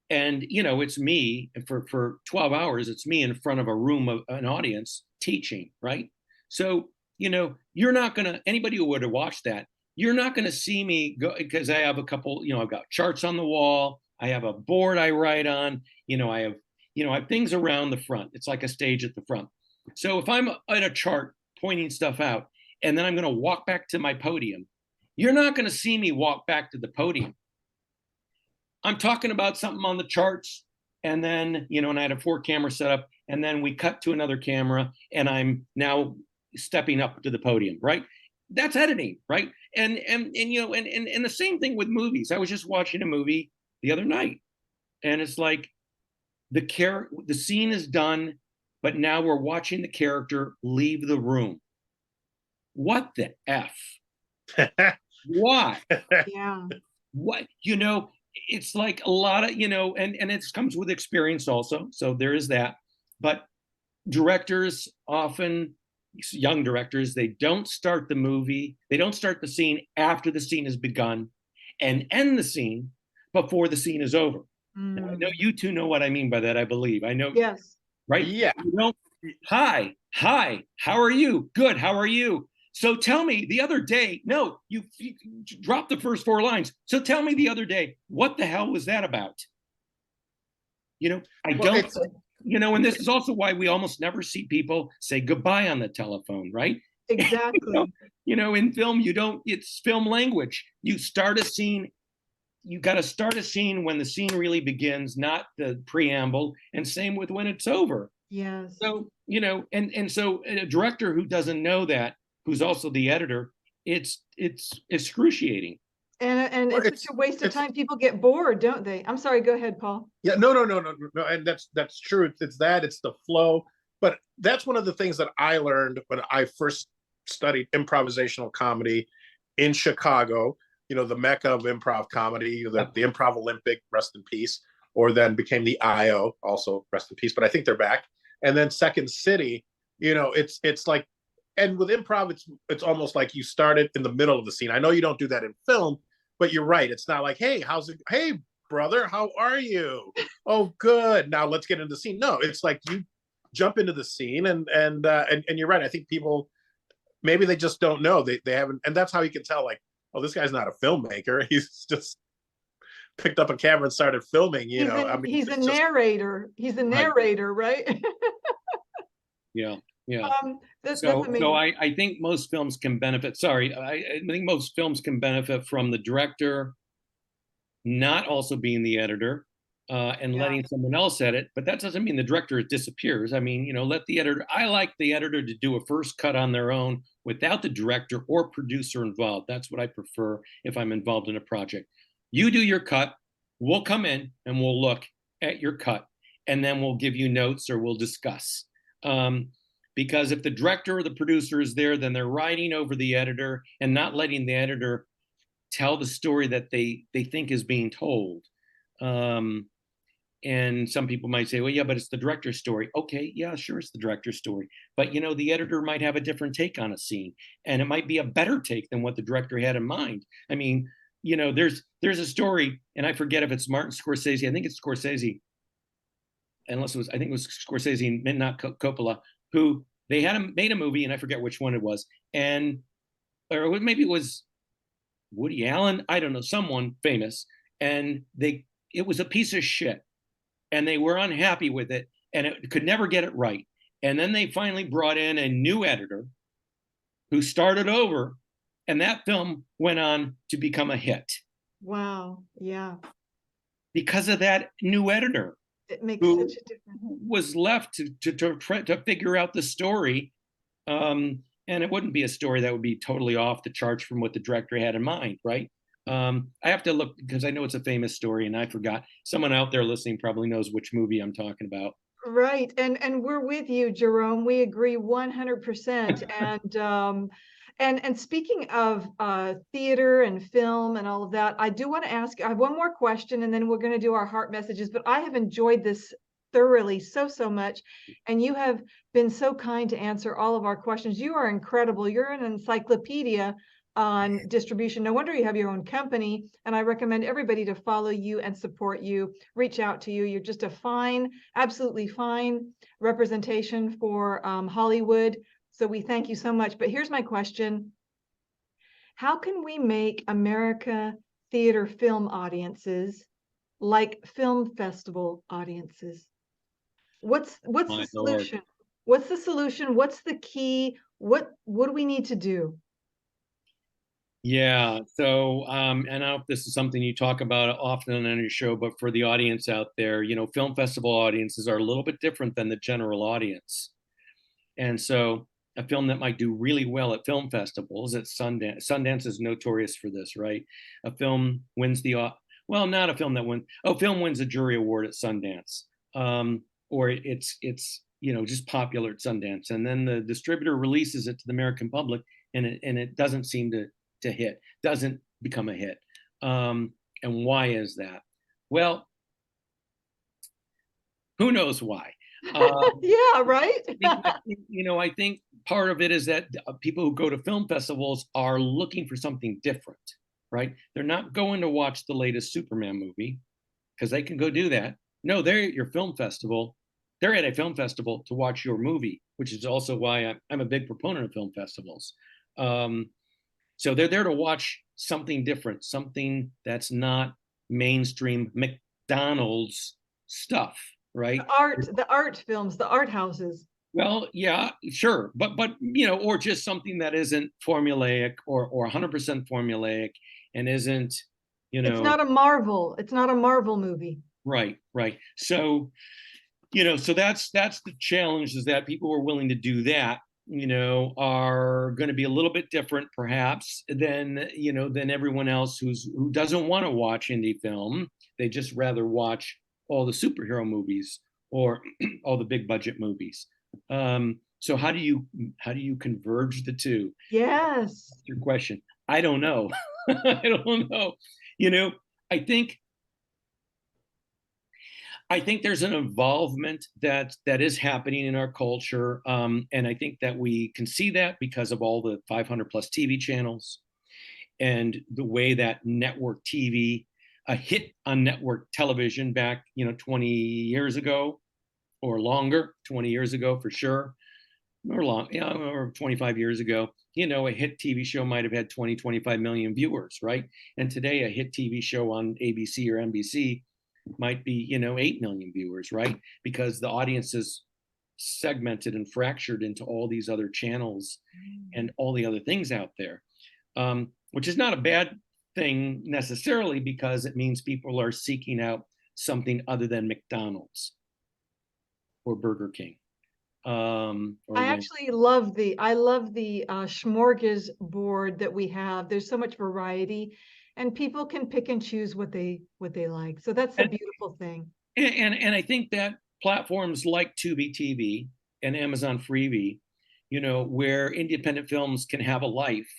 and you know, it's me for 12 hours, it's me in front of a room of an audience teaching, right? So, you know, anybody who would have watched that, you're not going to see me go, because I have a couple, you know, I've got charts on the wall, I have a board I write on, you know, I have things around the front. It's like a stage at the front. So if I'm at a chart pointing stuff out, and then I'm going to walk back to my podium, you're not going to see me walk back to the podium. I'm talking about something on the charts, and then, you know, and I had a 4-camera setup, and then we cut to another camera, and I'm now stepping up to the podium, right? That's editing, right? And you know, and the same thing with movies. I was just watching a movie the other night, and it's like the scene is done, but now we're watching the character leave the room. What the F? Why? Yeah. What, you know, it's like a lot of, you know, and it comes with experience also. So there is that. But directors, often young directors, they don't start the movie, they don't start the scene after the scene has begun, and end the scene before the scene is over. Now, I know you two know what I mean by that, I believe. I know. Yes. Right? Yeah. You know, hi, how are you? Good, how are you? So tell me the other day, no, you dropped the first 4 lines. So tell me the other day, what the hell was that about? You know, you know, and this is also why we almost never see people say goodbye on the telephone, right? Exactly. You know, in film, it's film language. You start a scene, you got to start a scene when the scene really begins, not the preamble, and same with when it's over. Yes. So, and so a director who doesn't know that, who's also the editor, it's excruciating. And Well, it's such a waste of time. People get bored, don't they? I'm sorry, go ahead, Paul. Yeah, no, and that's true. It's the flow. But that's one of the things that I learned when I first studied improvisational comedy in Chicago, the mecca of improv comedy, the Improv Olympic, rest in peace, or then became the IO, also rest in peace, but I think they're back. And then Second City, it's like, and with improv, it's almost like you started in the middle of the scene. I know you don't do that in film, but you're right. It's not like, hey, how's it? Hey, brother, how are you? Oh, good. Now let's get into the scene. No, it's like you jump into the scene, and you're right. I think people, maybe they just don't know. They haven't, and that's how you can tell, like, oh, this guy's not a filmmaker. He's just picked up a camera and started filming. He's a narrator. He's a narrator, right? Yeah. That's so I think most films can benefit. Sorry, I think most films can benefit from the director not also being the editor, and letting someone else edit. But that doesn't mean the director disappears. I mean, let the editor. I like the editor to do a first cut on their own without the director or producer involved. That's what I prefer if I'm involved in a project. You do your cut. We'll come in and we'll look at your cut, and then we'll give you notes or we'll discuss. Because if the director or the producer is there, then they're writing over the editor and not letting the editor tell the story that they think is being told. And some people might say, well, yeah, but it's the director's story. Okay, yeah, sure, it's the director's story. But, the editor might have a different take on a scene, and it might be a better take than what the director had in mind. I mean, there's a story, and I forget if it's Martin Scorsese. I think it's Scorsese. Unless it was Scorsese and not Coppola, who they had made a movie, and I forget which one it was, or maybe it was Woody Allen, I don't know, someone famous, and it was a piece of shit, and they were unhappy with it, and it could never get it right. And then they finally brought in a new editor who started over, and that film went on to become a hit. Wow, yeah. Because of that new editor. It makes such a difference. Was left to figure out the story, and it wouldn't be a story that would be totally off the charts from what the director had in mind, right? I have to look because I know it's a famous story, and I forgot. Someone out there listening probably knows which movie I'm talking about. Right, and we're with you, Jerome. We agree 100%. And speaking of theater and film and all of that, I do want to ask, I have one more question, and then we're going to do our heart messages, but I have enjoyed this thoroughly so much, and you have been so kind to answer all of our questions. You are incredible. You're an encyclopedia on distribution. No wonder you have your own company, and I recommend everybody to follow you and support you, reach out to you. You're just a fine, absolutely fine representation for Hollywood. So we thank you so much. But here's my question. How can we make America theater film audiences like film festival audiences? What's the solution? What's the solution? What's the key? What do we need to do? Yeah. So, and I don't know if this is something you talk about often on your show, but for the audience out there, film festival audiences are a little bit different than the general audience. And so a film that might do really well at film festivals at Sundance. Sundance is notorious for this, right? A film wins not a film that wins. Film wins a jury award at Sundance, or it's just popular at Sundance, and then the distributor releases it to the American public, and it doesn't seem to hit, doesn't become a hit. And why is that? Well, who knows why? Yeah, right. I think part of it is that people who go to film festivals are looking for something different, right? They're not going to watch the latest Superman movie because they can go do that. No, they're at your film festival. They're at a film festival to watch your movie, which is also why I'm a big proponent of film festivals. So they're there to watch something different, something that's not mainstream McDonald's stuff. Right. The art films, the art houses. Well, yeah, sure. But or just something that isn't formulaic or 100% formulaic and isn't, you It's know. not a Marvel. It's not a Marvel movie. Right, right. So, so that's the challenge, is that people who are willing to do that, are going to be a little bit different perhaps than everyone else who doesn't want to watch indie film. They just rather watch all the superhero movies or all the big budget movies. So how do you converge the two? Yes. That's your question. I don't know. I don't know. You know, I think there's an involvement that is happening in our culture, and I think that we can see that because of all the 500 plus TV channels and the way that network TV, a hit on network television back 20 years ago or longer, 20 years ago for sure, or long, or 25 years ago, a hit TV show might have had 20, 25 million viewers, right? And today a hit TV show on ABC or NBC might be 8 million viewers, right? Because the audience is segmented and fractured into all these other channels and all the other things out there, which is not a bad thing necessarily, because it means people are seeking out something other than McDonald's or Burger King. I actually love the smorgasbord that we have. There's so much variety, and people can pick and choose what they like. So that's a beautiful thing. And I think that platforms like Tubi TV and Amazon Freevee, where independent films can have a life,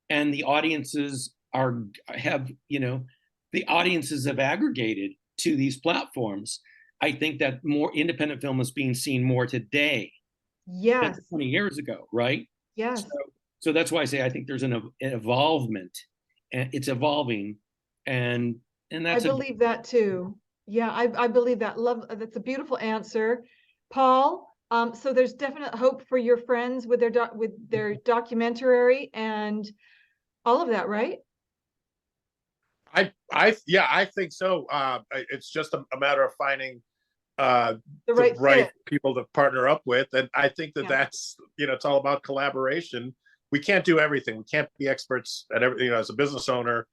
and the audiences have aggregated to these platforms. I think that more independent film is being seen more today. Yes. Than 20 years ago, right? Yes. So that's why I say I think there's an evolvement, and it's evolving, and that's. I believe that too. Yeah, I believe that. That's a beautiful answer, Paul. So there's definite hope for your friends with their documentary and all of that, right? I think so. It's just a matter of finding the right people to partner up with, and I think that's it's all about collaboration. We can't do everything. We can't be experts at everything. As a business owner,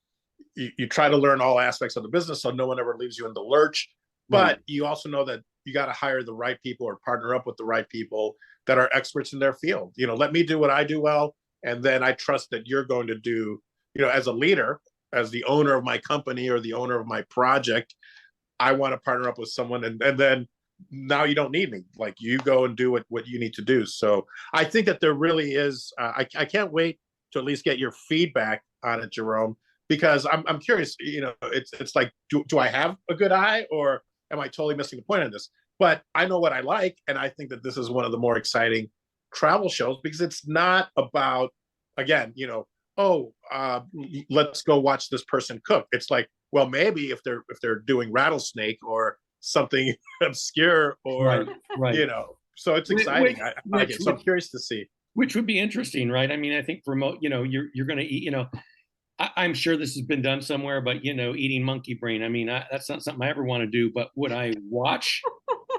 you try to learn all aspects of the business so no one ever leaves you in the lurch. But you also know that you got to hire the right people or partner up with the right people that are experts in their field. Let me do what I do well, and then I trust that you're going to do, as a leader, as the owner of my company or the owner of my project, I want to partner up with someone, and then now you don't need me. Like, you go and do what you need to do. So I think that there really is. I can't wait to at least get your feedback on it, Jerome, because I'm curious. It's like, do I have a good eye, or am I totally missing the point on this? But I know what I like, and I think that this is one of the more exciting travel shows, because it's not about, again, let's go watch this person cook. It's like, well, maybe if they're doing rattlesnake or something obscure, or right. So it's exciting. So I'm curious to see. Which would be interesting, right? I mean, I think remote, you're going to eat, I'm sure this has been done somewhere, but eating monkey brain. I mean, that's not something I ever want to do. But would I watch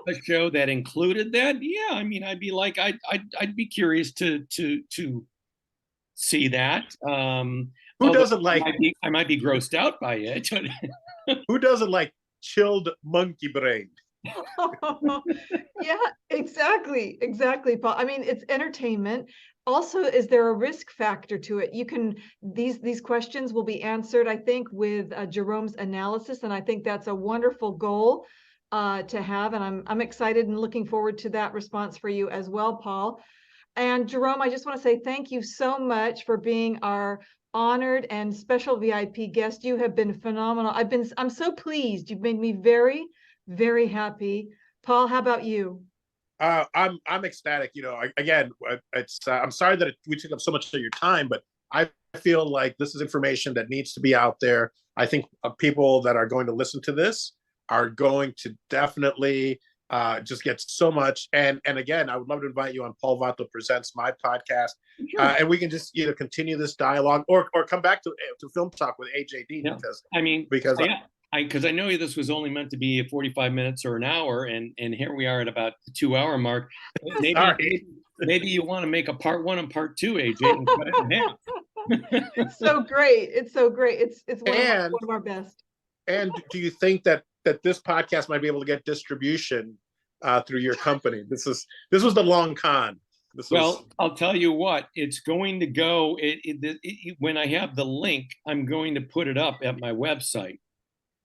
a show that included that? Yeah, I mean, I'd be like, I'd be curious to see that. Who doesn't like? I might be grossed out by it. Who doesn't like chilled monkey brain? Yeah, exactly, Paul. I mean, it's entertainment. Also, is there a risk factor to it? These questions will be answered, I think, with Jerome's analysis, and I think that's a wonderful goal to have, and I'm excited and looking forward to that response for you as well, Paul. And Jerome, I just want to say thank you so much for being our honored and special VIP guest. You have been phenomenal. I'm so pleased. You've made me very, very happy. Paul, how about you? I'm ecstatic. Again, I'm sorry that we took up so much of your time, but I feel like this is information that needs to be out there. I think people that are going to listen to this are going to definitely just get so much. And again, I would love to invite you on Paul Vato Presents, my podcast, and we can just either continue this dialogue or come back to Film Talk with AJD. Because I know this was only meant to be 45 minutes or an hour, and here we are at about the 2-hour mark. Maybe you want to make a part 1 and part 2, AJ, and cut it in half. It's so great. It's so great. It's one of our best. And do you think that this podcast might be able to get distribution through your company? This was the long con. I'll tell you what, it's going to go. When I have the link, I'm going to put it up at my website.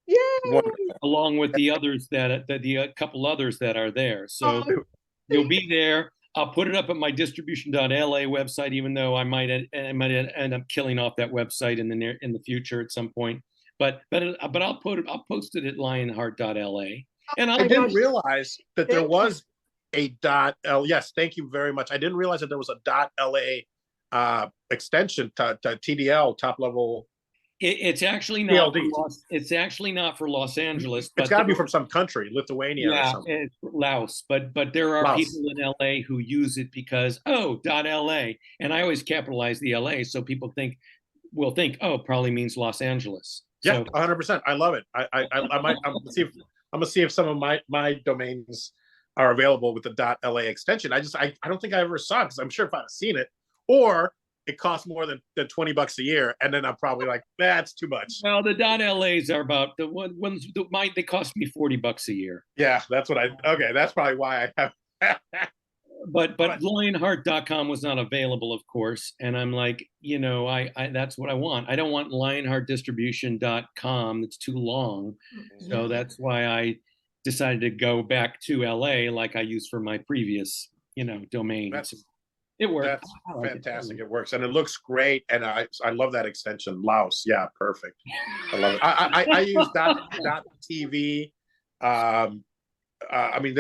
Yay! Along with the others the couple others that are there. So you'll be there. I'll put it up at my distribution.la website, even though I might end up killing off that website in the future at some point. But I'll post it at lionheart.la. And I didn't realize that there was a .l. Yes, thank you very much. I didn't realize that there was a .la extension to TDL, top level. It's actually not. It's actually not for Los Angeles. It's got to be from some country, Lithuania or something. It's Laos. But there are people in LA who use it because .la, and I always capitalize the LA, so people will think probably means Los Angeles. Yeah, 100%. I love it. I'm gonna see if some of my domains are available with the .la extension. I don't think I ever saw it, because I'm sure if I'd seen it, or it costs more than $20 a year, and then I'm probably like, that's too much. Well, the .las are about the ones they cost me $40 a year. Yeah, that's probably why I have. But lionheart.com was not available, of course, and I'm like, I that's what I want. I don't want lionheartdistribution.com. It's too long. So that's why I decided to go back to LA like I used for my previous, domain. It works. That's fantastic. It works, and it looks great. And I love that extension. Laos, yeah, perfect. I love it. I use .tv. I mean,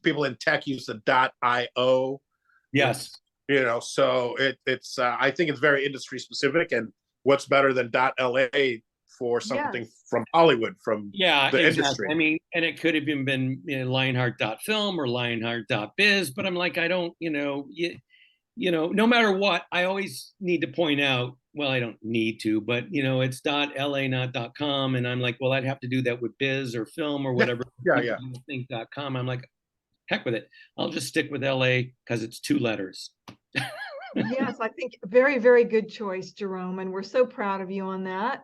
people in tech use the .io. Yes. So it's I think it's very industry specific, and what's better than .la for something from Hollywood, from the industry. I mean, and it could have even been Lionheart.film or Lionheart.biz, but I'm like, I don't, no matter what, I always need to point out, well, I don't need to, but it's .la, not .com, and I'm like, well, I'd have to do that with biz or film or whatever. Yeah. Think .com. I'm like, heck with it. I'll just stick with LA because it's 2 letters. Yes, I think very, very good choice, Jerome, and we're so proud of you on that.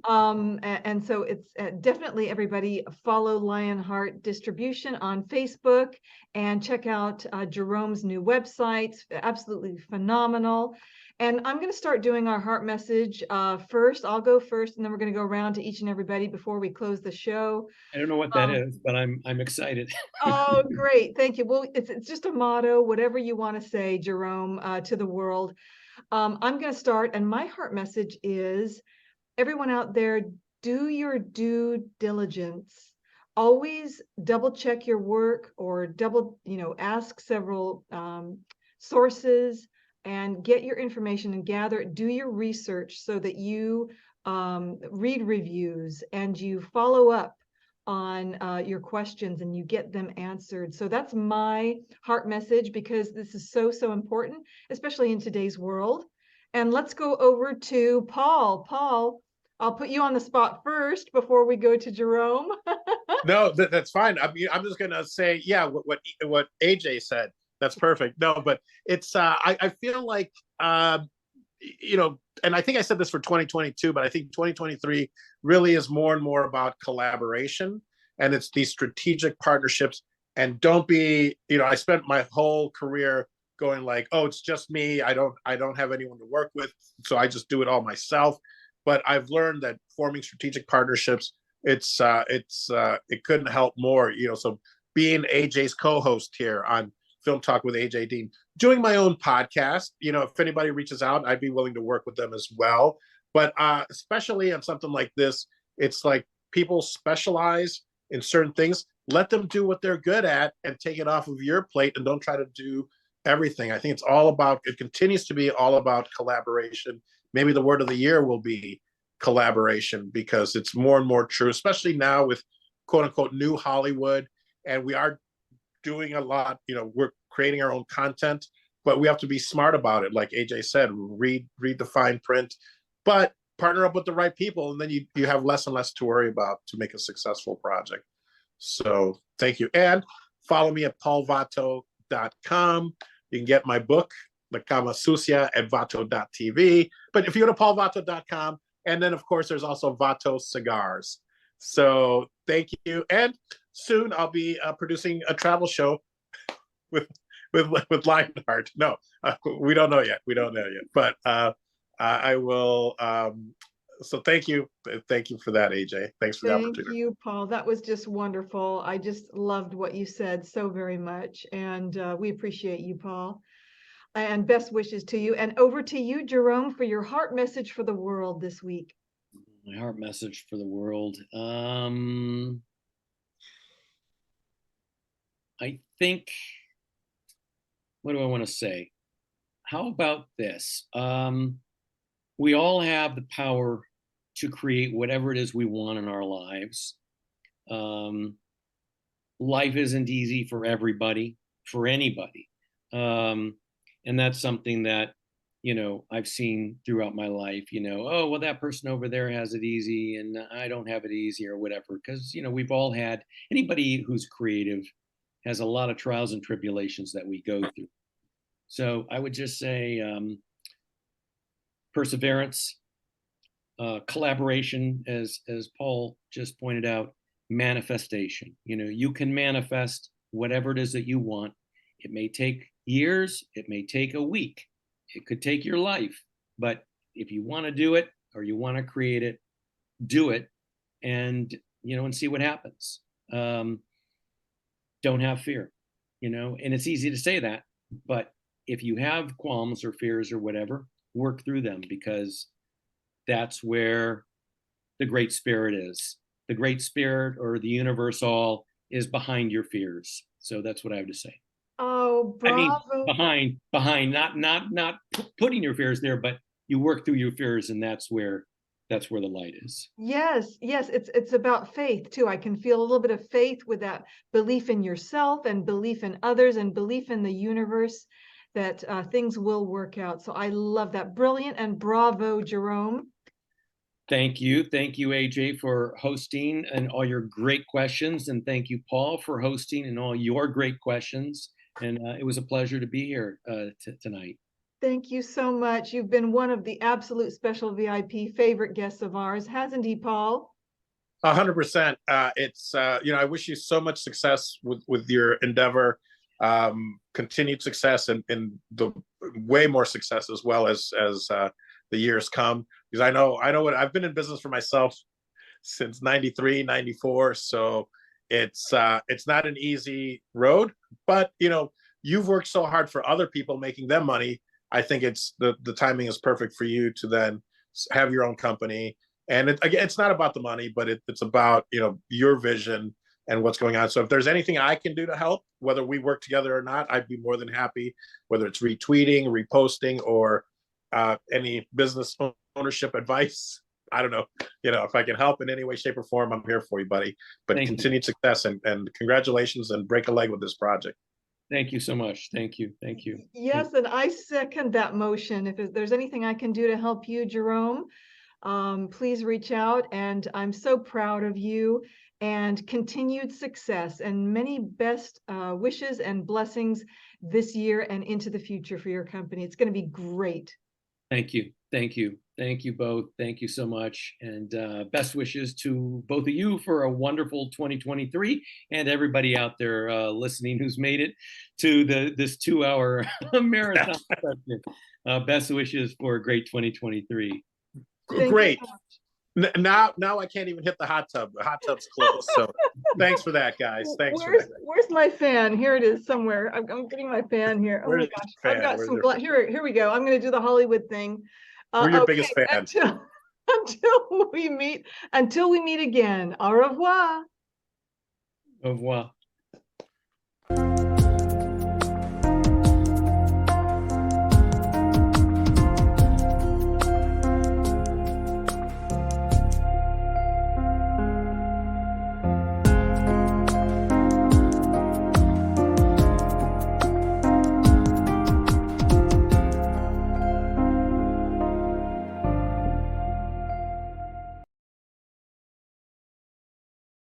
And so it's definitely, everybody follow Lionheart Distribution on Facebook and check out Jerome's new website. Absolutely phenomenal. And I'm going to start doing our heart message first. I'll go first, and then we're going to go around to each and everybody before we close the show. I don't know what that is, but I'm excited. Oh, great. Thank you. Well, it's just a motto, whatever you want to say, Jerome, to the world. I'm going to start, and my heart message is, everyone out there, do your due diligence. Always double check your work, or ask several sources, and get your information and do your research, so that you read reviews and you follow up on your questions and you get them answered. So that's my heart message, because this is so, so important, especially in today's world. And let's go over to Paul. Paul, I'll put you on the spot first before we go to Jerome. No, that's fine. I'm just gonna say, what AJ said. That's perfect. No, but it's I feel like and I think I said this for 2022, but I think 2023 really is more and more about collaboration, and it's these strategic partnerships. And don't be, I spent my whole career going like, oh, it's just me. I don't have anyone to work with, so I just do it all myself. But I've learned that forming strategic partnerships, it couldn't help more. So being AJ's co-host here on Film Talk with AJ Dean, doing my own podcast, if anybody reaches out, I'd be willing to work with them as well. But especially on something like this, it's like people specialize in certain things. Let them do what they're good at and take it off of your plate, and don't try to do everything. I think it continues to be all about collaboration. Maybe the word of the year will be collaboration, because it's more and more true, especially now with quote unquote new Hollywood. And we are doing a lot, we're creating our own content, but we have to be smart about it. Like AJ said, read the fine print, but partner up with the right people, and then you have less and less to worry about to make a successful project. So thank you. And follow me at paulvato.com. You can get my book, the Kama Sucia at Vato.tv. But if you go to paulvato.com, and then of course there's also Vato Cigars. So thank you. And soon I'll be producing a travel show with Lionheart. No, we don't know yet. We don't know yet. But I will. So thank you for that, AJ. Thanks for the opportunity. Thank you, Paul. That was just wonderful. I just loved what you said so very much, and we appreciate you, Paul. And best wishes to you. And over to you, Jerome, for your heart message for the world this week. My heart message for the world. I think, what do I want to say? How about this? We all have the power to create whatever it is we want in our lives. Life isn't easy for everybody, for anybody. And that's something that, I've seen throughout my life, oh, well, that person over there has it easy and I don't have it easy or whatever. Because, we've all had, anybody who's creative has a lot of trials and tribulations that we go through. So I would just say perseverance, collaboration, as Paul just pointed out, manifestation. You can manifest whatever it is that you want. It may take years, it may take a week, it could take your life, but if you want to do it or you want to create it, do it, and and see what happens. Don't have fear, and it's easy to say that, but if you have qualms or fears or whatever, work through them, because that's where the great spirit is. The great spirit, or the universe, all is behind your fears. So that's what I have to say. Oh, bravo. I mean, behind, not putting your fears there, but you work through your fears, and that's where the light is. Yes, it's about faith too. I can feel a little bit of faith with that belief in yourself and belief in others and belief in the universe that things will work out. So I love that. Brilliant, and bravo, Jerome. Thank you, AJ, for hosting and all your great questions, and thank you, Paul, for hosting and all your great questions. And it was a pleasure to be here tonight. Thank you so much. You've been one of the absolute special VIP favorite guests of ours, hasn't he, Paul? 100%. It's I wish you so much success with your endeavor, continued success, and the way more success as well as the years come. Because I know what I've been in business for myself since 93, 94. So it's not an easy road, but you've worked so hard for other people, making them money. I think it's the timing is perfect for you to then have your own company. And it's not about the money, but it's about, your vision and what's going on. So if there's anything I can do to help, whether we work together or not, I'd be more than happy, whether it's retweeting, reposting, or any business ownership advice. I don't know, if I can help in any way, shape, or form, I'm here for you, buddy. But continued success and congratulations, and break a leg with this project. Thank you so much. Thank you. Yes, and I second that motion. If there's anything I can do to help you, Jerome, please reach out. And I'm so proud of you, and continued success and many best wishes and blessings this year and into the future for your company. It's going to be great. Thank you both. Thank you so much, and best wishes to both of you for a wonderful 2023, and everybody out there listening who's made it to this 2-hour marathon session. Best wishes for a great 2023. Great. Now I can't even hit the hot tub. The hot tub's closed. So thanks for that, guys. Thanks for that. Where's my fan? Here it is somewhere. I'm getting my fan here. Oh my gosh. I've got some here we go. I'm going to do the Hollywood thing. We're your biggest fan. Until we meet again. Au revoir. Au revoir.